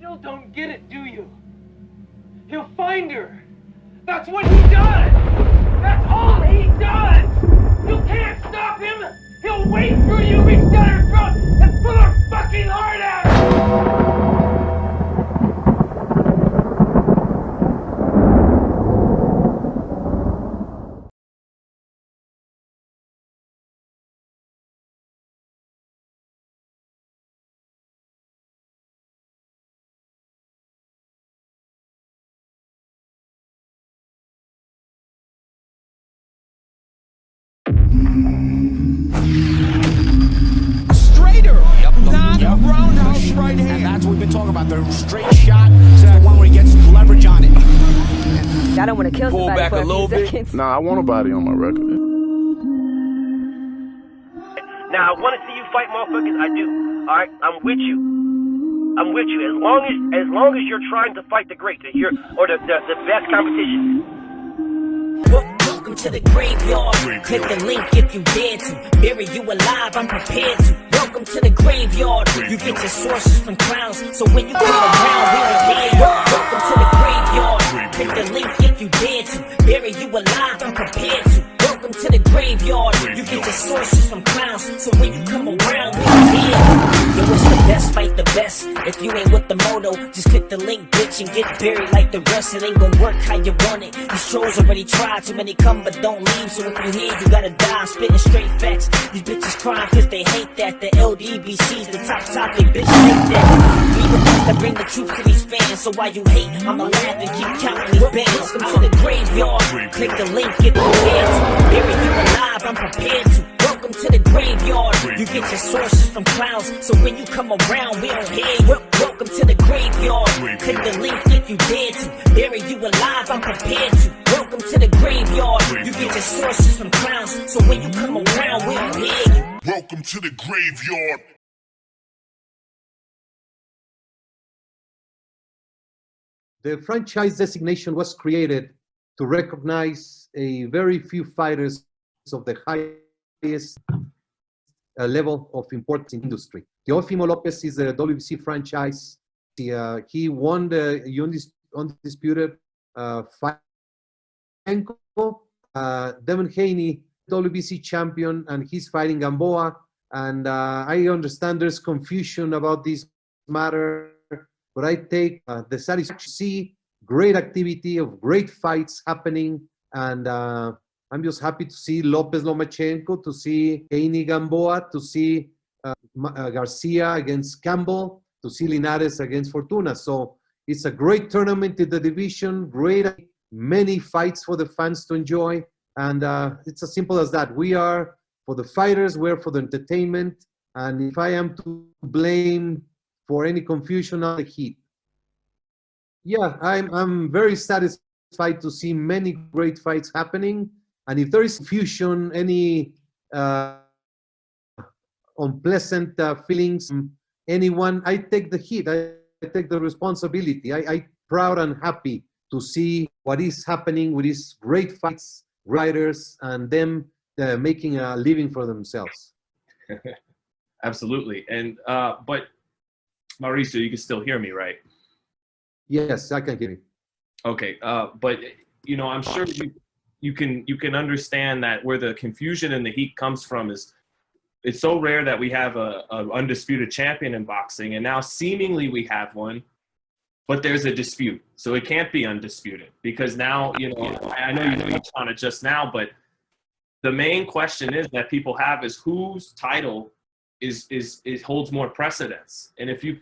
still don't get it, do you? He'll find her. That's what he does. That's all he does. You can't stop him. He'll wait for you, reach down her throat, and pull her fucking heart out. Roundhouse right hand. And that's what we've been talking about. The straight shot is the one where he gets leverage on it. I don't want to kill somebody. Pull back for a little bit. seconds. Nah, I want a body on my record. Now, I want to see you fight motherfuckers. I do. All right, I'm with you. I'm with you. As long as you're trying to fight the greats, the best competition. Welcome to the graveyard. Click the link if you dare to. Bury you alive, I'm prepared to. Welcome to the graveyard. You get your sources from clowns, so when you come around, we don't hear you. Welcome to the graveyard. Click the link if you dare to. Bury you alive, I'm prepared to. Welcome to the graveyard. You get your sources from clowns, so when you come around, we don't hear you. Yo, it's the best, fight the best. If you ain't with the moto, just click the link, bitch, and get buried like the rest. It ain't gonna work how you want it. These trolls already tried, too many come but don't leave. So if you here, you gotta die. I'm spitting straight facts. These bitches crying cause they hate that. The LDBC's the top topic, bitch, hate that. We the ones that bring the truth to these fans. So while you hate, I'ma laugh and keep counting these bands. Welcome to the graveyard. Click the link if you dare to. Bury you alive, I'm prepared to. Welcome to the graveyard. You get your sources from clowns, so when you come around, we don't hear you. Welcome to the graveyard. Click the link if you dare to. Bury you alive, I'm prepared to. Welcome to the graveyard. You get your sources from clowns, so when you come around, we don't hear you. Welcome to the graveyard. The franchise designation was created to recognize a very few fighters of the highest level of importance in industry. Teofimo Lopez is the WBC franchise. He won the undisputed fight. Devin Haney, WBC champion, and he's fighting Gamboa. And I understand there's confusion about this matter, but I take the satisfaction to see great activity of great fights happening. And I'm just happy to see Lopez Lomachenko, to see Haney Gamboa, to see Garcia against Campbell, to see Linares against Fortuna. So it's a great tournament in the division, many fights for the fans to enjoy. And it's as simple as that. We are for the fighters, we're for the entertainment. And if I am to blame for any confusion on the heat, yeah, I'm very satisfied to see many great fights happening. And if there is confusion, any unpleasant feelings from anyone, I take the heat. I take the responsibility. I'm proud and happy to see what is happening with these great fights, riders, and them making a living for themselves. Absolutely. And but Mauricio, you can still hear me, right? Yes, I can hear you. Okay, but you know, I'm sure you can understand that where the confusion and the heat comes from is it's so rare that we have a undisputed champion in boxing, and now seemingly we have one, but there's a dispute, so it can't be undisputed because now, you know, I know you touched on it just now, but the main question is that people have is whose title is holds more precedence, and if you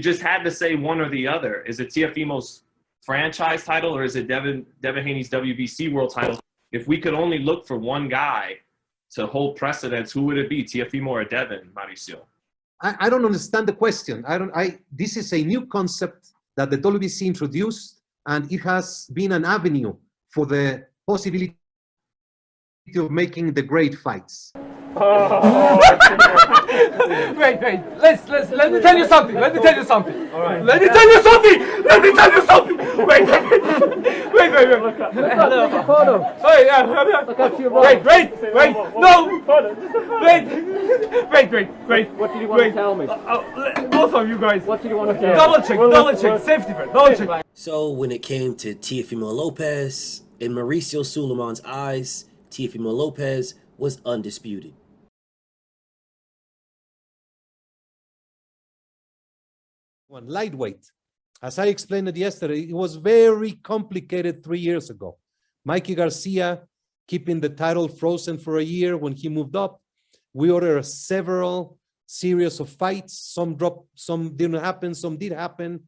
just had to say one or the other, is it Teofimo's franchise title or is it Devin Haney's WBC world title? If we could only look for one guy to hold precedence, who would it be, Teofimo or Devin, Mauricio? I don't understand the question. This is a new concept that the WBC introduced, and it has been an avenue for the possibility of making the great fights. Wait. Let me tell you something. Let me tell you something. All right. Let me tell you something. Wait. Look up. Sorry, look up to your right. Wait. No. Wait. What did you want to tell me? Both of you guys. What did you want to tell me? Double check. Safety first. Double check. So when it came to Teofimo Lopez, in Mauricio Suleiman's eyes, Teofimo Lopez was undisputed. One lightweight. As I explained it yesterday, it was very complicated 3 years ago. Mikey Garcia keeping the title frozen for a year when he moved up. We ordered several series of fights. Some dropped, some didn't happen, some did happen.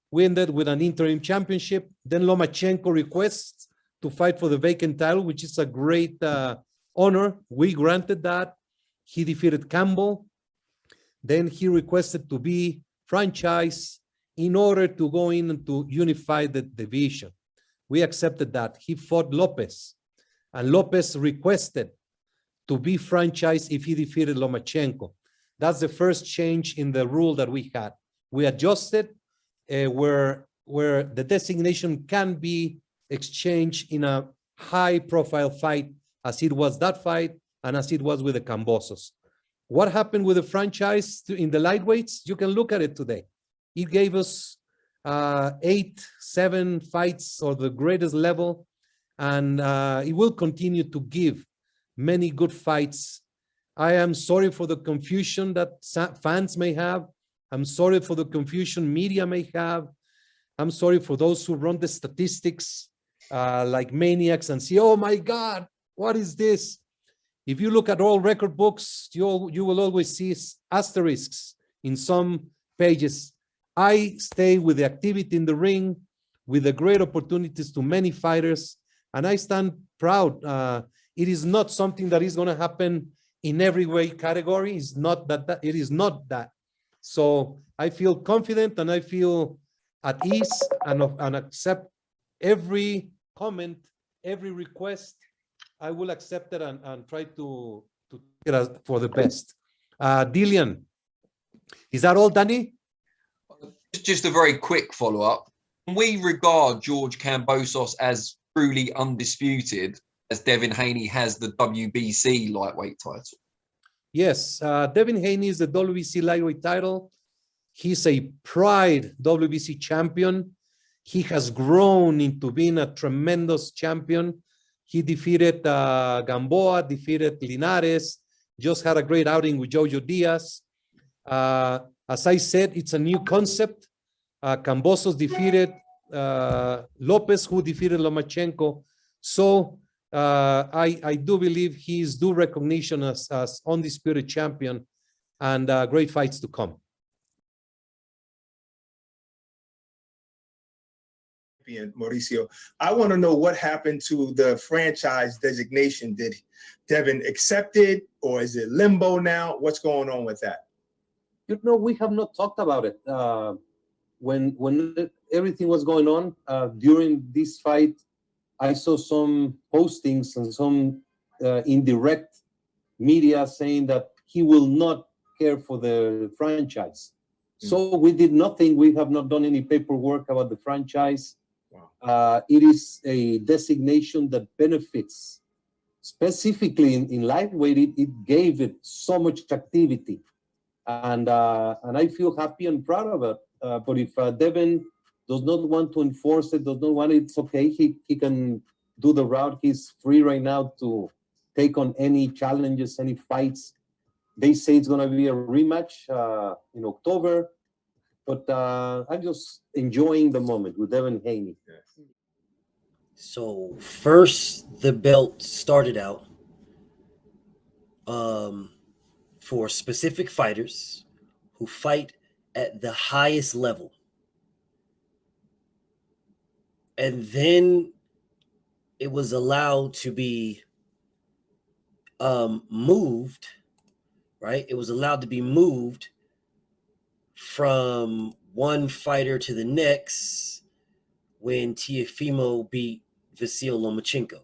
We ended with an interim championship. Then Lomachenko requests to fight for the vacant title, which is a great honor. We granted that. He defeated Campbell. Then he requested to be franchised in order to go in and to unify the division. We accepted that. He fought Lopez, and Lopez requested to be franchised if he defeated Lomachenko. That's the first change in the rule that we had. We adjusted where the designation can be exchanged in a high-profile fight, as it was that fight and as it was with the Cambosos. What happened with the franchise in the lightweights? You can look at it today. It gave us 7 fights or the greatest level, and it will continue to give many good fights. I am sorry for the confusion that fans may have. I'm sorry for the confusion media may have. I'm sorry for those who run the statistics like maniacs and say, oh my God, what is this? If you look at all record books, you will always see asterisks in some pages. I stay with the activity in the ring, with the great opportunities to many fighters, and I stand proud. It is not something that is going to happen in every weight category. It's not that. It is not that. So I feel confident and I feel at ease and accept every comment, every request. I will accept it and try to get us for the best. Dillian, is that all, Danny? Just a very quick follow-up. We regard George Kambosos as truly undisputed, as Devin Haney has the WBC lightweight title. Yes, Devin Haney is the WBC lightweight title. He's a pride WBC champion. He has grown into being a tremendous champion. He defeated Gamboa, defeated Linares, just had a great outing with Jojo Diaz. As I said, it's a new concept. Cambosos defeated Lopez, who defeated Lomachenko. So I do believe he is due recognition as undisputed champion, and great fights to come. Mauricio, I want to know what happened to the franchise designation. Did Devin accept it, or is it limbo now? What's going on with that? You know, we have not talked about it. When everything was going on during this fight, I saw some postings and some indirect media saying that he will not care for the franchise. So we did nothing. We have not done any paperwork about the franchise. Wow. It is a designation that benefits, specifically in lightweight. It gave it so much activity, and I feel happy and proud of it. But if Devin does not want to enforce it, does not want it, it's okay. He can do the route. He's free right now to take on any challenges, any fights. They say it's going to be a rematch in October, but I'm just enjoying the moment with Devin Haney. So first, the belt started out for specific fighters who fight at the highest level. And then it was allowed to be moved, right? It was allowed to be moved from one fighter to the next when Teofimo beat Vasil Lomachenko,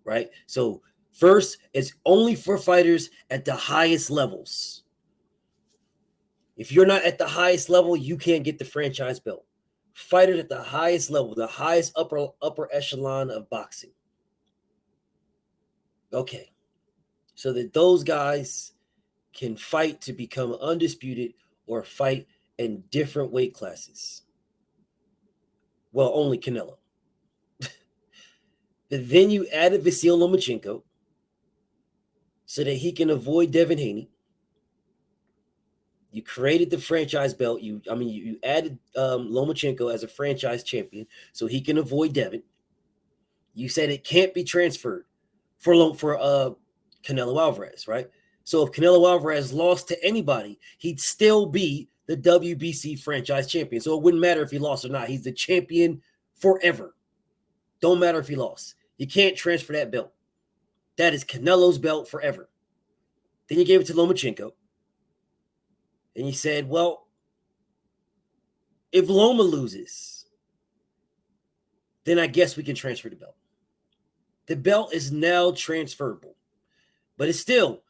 right? So First, it's only for fighters at the highest levels. If you're not at the highest level, you can't get the franchise belt. Fighters at the highest level, the highest upper echelon of boxing. Okay. So that those guys can fight to become undisputed or fight in different weight classes. Well, only Canelo. But then you added Vasyl Lomachenko so that he can avoid Devin Haney. You created the franchise belt. You added Lomachenko as a franchise champion so he can avoid Devin. You said it can't be transferred for Canelo Alvarez, right? So if Canelo Alvarez lost to anybody, he'd still be the WBC franchise champion. So it wouldn't matter if he lost or not. He's the champion forever. Don't matter if he lost. You can't transfer that belt. That is Canelo's belt forever. Then you gave it to Lomachenko. And you said, well, if Loma loses, then I guess we can transfer the belt. The belt is now transferable. But it's still,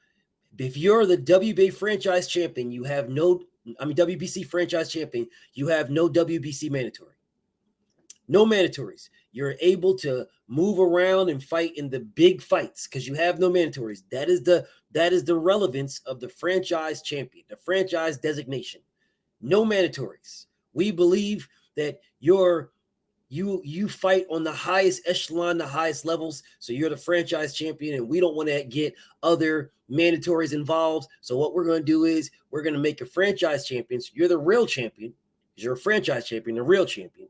if you're the WBA franchise champion, WBC franchise champion, you have no WBC mandatory. No mandatories. You're able to move around and fight in the big fights because you have no mandatories. That is the relevance of the franchise champion, the franchise designation. No mandatories. We believe that you fight on the highest echelon, the highest levels. So you're the franchise champion, and we don't want to get other mandatories involved. So what we're going to do is we're going to make a franchise champion. So you're the real champion because you're a franchise champion, the real champion.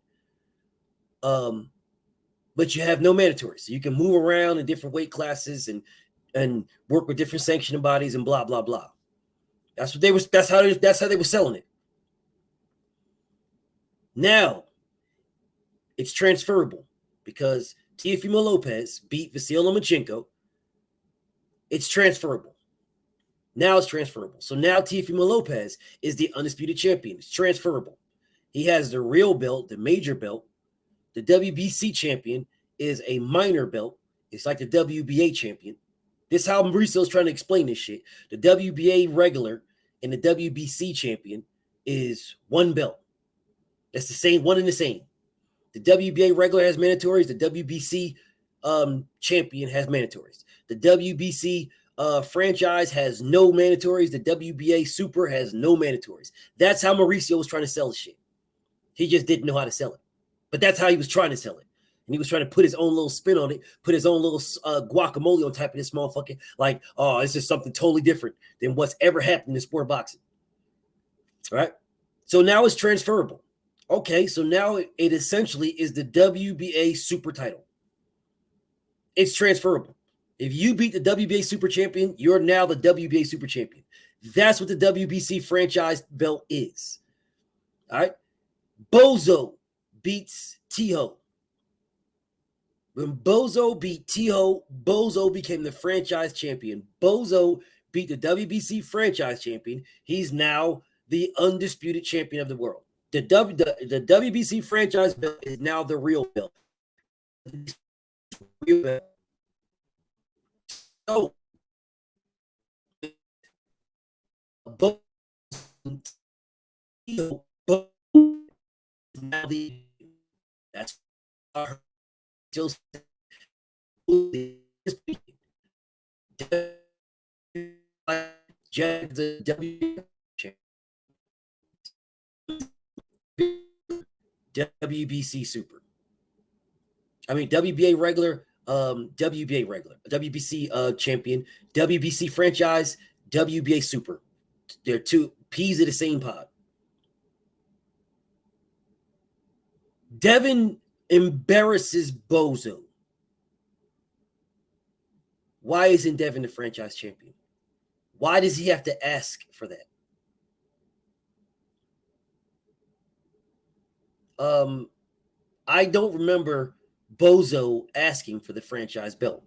But you have no mandatories. So you can move around in different weight classes and work with different sanctioning bodies and blah, blah, blah. That's how they were selling it. Now it's transferable because Teofimo Lopez beat Vasyl Lomachenko. It's transferable. Now it's transferable. So now Teofimo Lopez is the undisputed champion. It's transferable. He has the real belt, the major belt. The WBC champion is a minor belt. It's like the WBA champion. This is how Mauricio is trying to explain this shit. The WBA regular and the WBC champion is one belt. That's the same, one and the same. The WBA regular has mandatories. The WBC champion has mandatories. The WBC franchise has no mandatories. The WBA super has no mandatories. That's how Mauricio was trying to sell the shit. He just didn't know how to sell it. But that's how he was trying to sell it. And he was trying to put his own little spin on it, put his own little guacamole on top of this motherfucker. Like, oh, it's just something totally different than what's ever happened in sport boxing. All right? So now it's transferable. Okay, so now it essentially is the WBA super title. It's transferable. If you beat the WBA super champion, you're now the WBA super champion. That's what the WBC franchise belt is. All right? Bozo beats Tiho. When Bozo beat Tiho, Bozo became the franchise champion. Bozo beat the WBC franchise champion. He's now the undisputed champion of the world. The WBC franchise belt is now the real belt. So, Bozo now that's our just the WBC super. I mean WBA regular, WBC champion, WBC franchise, WBA super. They're two peas of the same pod. Devin embarrasses Bozo. Why isn't Devin the franchise champion? Why does he have to ask for that? I don't remember Bozo asking for the franchise belt.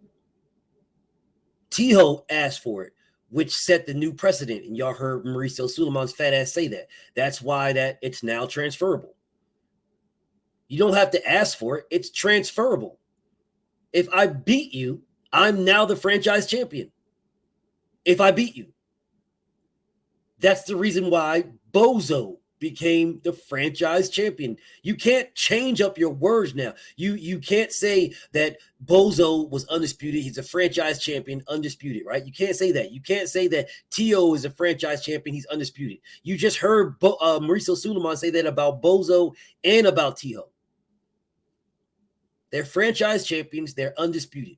Tiho asked for it, which set the new precedent. And y'all heard Mauricio Suleiman's fat ass say that. That's why that it's now transferable. You don't have to ask for it. It's transferable. If I beat you, I'm now the franchise champion if I beat you. That's the reason why Bozo became the franchise champion. You can't change up your words now. You can't say that Bozo was undisputed. He's a franchise champion, undisputed, right? You can't say that. You can't say that T.O. is a franchise champion. He's undisputed. You just heard Mauricio Suleiman say that about Bozo and about T.O. They're franchise champions. They're undisputed.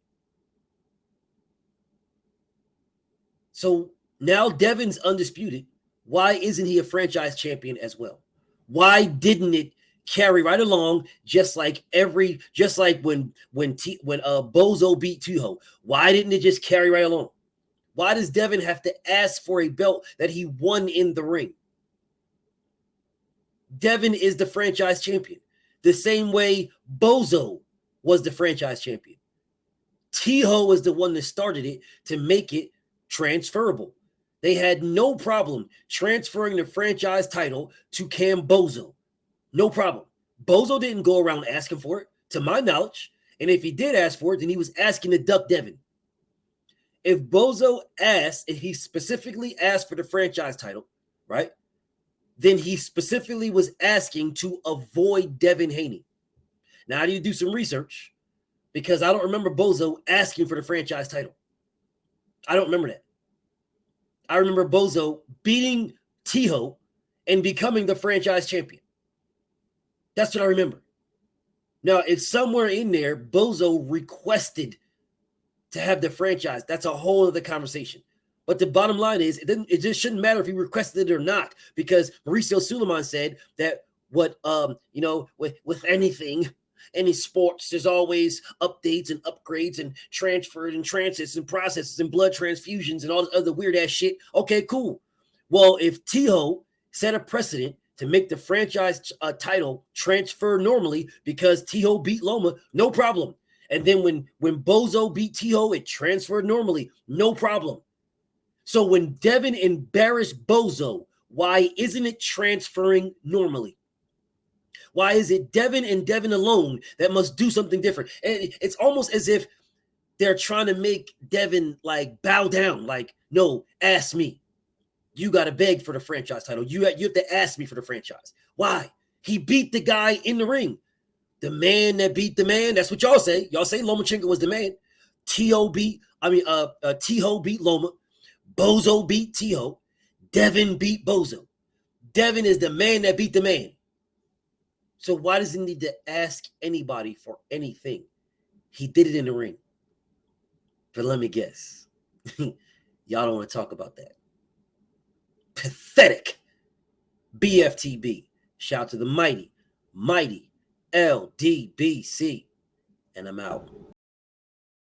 So now Devin's undisputed. Why isn't he a franchise champion as well? Why didn't it carry right along just like when Bozo beat T.O.? Why didn't it just carry right along? Why does Devin have to ask for a belt that he won in the ring? Devin is the franchise champion. The same way Bozo was the franchise champion. T.O. was the one that started it to make it transferable. They had no problem transferring the franchise title to Cam Bozo. No problem. Bozo didn't go around asking for it, to my knowledge. And if he did ask for it, then he was asking to duck Devin. If Bozo asked, if he specifically asked for the franchise title, right, then he specifically was asking to avoid Devin Haney. Now, I need to do some research because I don't remember Bozo asking for the franchise title. I don't remember that. I remember Bozo beating T.O. and becoming the franchise champion. That's what I remember. Now, if somewhere in there, Bozo requested to have the franchise, that's a whole other conversation. But the bottom line is, it just shouldn't matter if he requested it or not, because Mauricio Suleiman said that with anything, any sports, there's always updates and upgrades and transfers and transits and processes and blood transfusions and all this other weird ass shit. Okay, cool. Well, if T.O. set a precedent to make the franchise title transfer normally because T.O. beat Loma, no problem. And then when Bozo beat T.O., it transferred normally, no problem. So when Devin embarrassed Bozo, why isn't it transferring normally? Why is it Devin and Devin alone that must do something different? And it's almost as if they're trying to make Devin like bow down. Like, no, ask me. You got to beg for the franchise title. You have to ask me for the franchise. Why? He beat the guy in the ring. The man that beat the man. That's what y'all say. Y'all say Lomachenko was the man. T.O. beat Loma. Bozo beat T.O. Devin beat Bozo. Devin is the man that beat the man. So why does he need to ask anybody for anything? He did it in the ring. But let me guess. Y'all don't want to talk about that. Pathetic. BFTB. Shout out to the mighty LDBC. And I'm out.